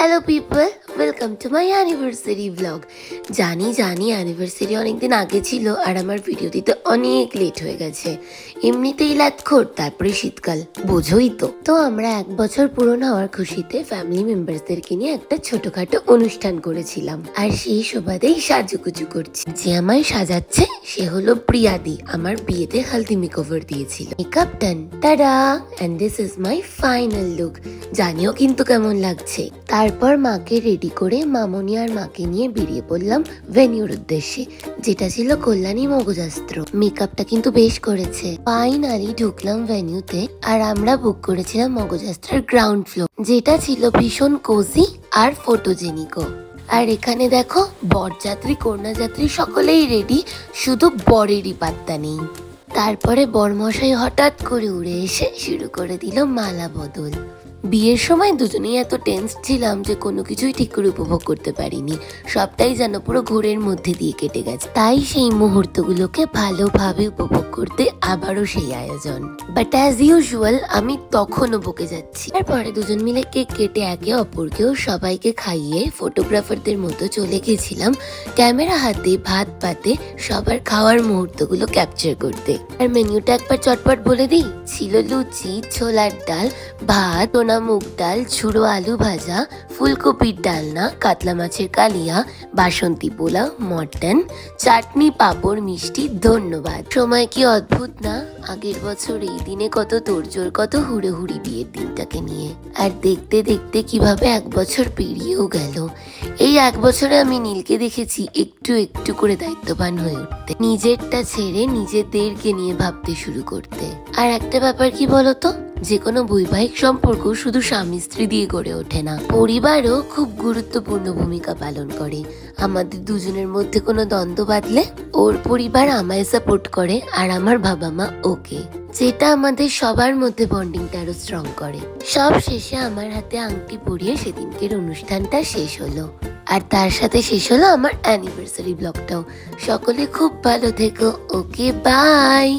Hello people, welcome to my anniversary blog. জানি anniversary অনেকদিন আগে ছিল আর আমার ভিডিও দিতে অনেক লেট হয়ে গেছে। এমনিতেই লাতখোর, তারপরে শীতকাল, বোঝোই তো আমরা 1 বছর পূরণ হওয়ার খুশিতে ফ্যামিলি মেম্বারসদেরকে নিয়ে একটা ছোটখাটো অনুষ্ঠান করেছিলাম। আর সেই সুবাদেই সাজুগুজু করছি। যে আমায় সাজাচ্ছে সে হলো প্রিয়াদি, আমার বিয়েতে হালদি মেকওভার দিয়েছিল। Makeup done, tada, and this is my final look. জানিও কিন্তু কেমন লাগছে। তারপর মাকে রেডি করে মামনি আর মাকে নিয়ে বেরিয়ে পড়লাম ভেনিউর উদ্দেশ্যে, যেটা ছিল কল্যাণী মগজাস্ত্র। মেকআপটা কিন্তু বেশ করেছে। ফাইনালি ঢুকলাম ভেনিউতে, আর আমরা বুক করেছিলাম মগজাস্ত্রের গ্রাউন্ড ফ্লোর, যেটা ছিল ভীষণ কোজি আর ফটোজেনিকও। আর এখানে দেখো, বরযাত্রী কন্যাযাত্রী সকলেই রেডি, শুধু বরেরই পাত্তা নেই। তারপরে বরমশাই হঠাৎ করে উড়ে এসে শুরু করে দিল মালা বদল। বিয়ের সময় দুজনেই এত টেন্স ছিলাম যে কোনো কিছুই ঠিক করে উপভোগ করতে পারিনি। সবটাই যেন পুরো ঘোরের মধ্যে দিয়ে কেটে গেছে। তাই সেই মুহূর্তগুলোকে ভালোভাবে উপভোগ করতে আবারও সেই আয়োজন। বাট অ্যাজ ইউজুয়াল আমি তখনও বকে যাচ্ছি। তারপরে দুজন মিলে কেক কেটে একে অপরকেও সবাইকে খাইয়ে ফটোগ্রাফারদের মতো চলে গেছিলাম ক্যামেরা হাতে ভাত পাতে সবার খাওয়ার মুহূর্তগুলো ক্যাপচার করতে। আর মেনুটা একবার চটপট বলে দিই, ছিল লুচি, ছোলার ডাল, ভাত, মুগ ডাল, ঝুড়ো আলু ভাজা, ফুলকপির ডালনা, কাতলা মাছের কালিয়া, বাসন্তী পোলাও, মটন, চাটনি, পাঁপড়, মিষ্টি। ধন্যবাদ। সময় কি অদ্ভুত না? আগের বছর এই দিনে কত তোড়জোড়, কত হুড়োহুড়ি বিয়ের দিনটাকে নিয়ে। আর দেখতে দেখতে কিভাবে 1 বছর পেরিয়েও গেল। এই 1 বছরে আমি নীলকে দেখেছি একটু একটু করে দায়িত্ববান হয়ে উঠতে, নিজেরটা ছেড়ে নিজেদেরকে নিয়ে ভাবতে শুরু করতে। আর একটা ব্যাপার কি বলতো, যে কোনো বৈবাহিক সম্পর্ক শুধু স্বামী স্ত্রী দিয়ে গড়ে ওঠে না, পরিবারও খুব গুরুত্বপূর্ণ ভূমিকা পালন করে। আমাদের দুজনের মধ্যে কোনো দ্বন্দ্ব বাঁধলে ওর পরিবার আমায় সাপোর্ট করে আর আমার বাবা মা ওকে, যেটা আমাদের সবার মধ্যে বন্ডিংটা আরো স্ট্রং করে। সব শেষে আমার হাতে আংটি পরিয়ে সেদিনকের অনুষ্ঠানটা শেষ হলো, আর তার সাথে শেষ হলো আমার অ্যানিভার্সারি ব্লগটাও। সকলে খুব ভালো থেকো। ওকে, বাই।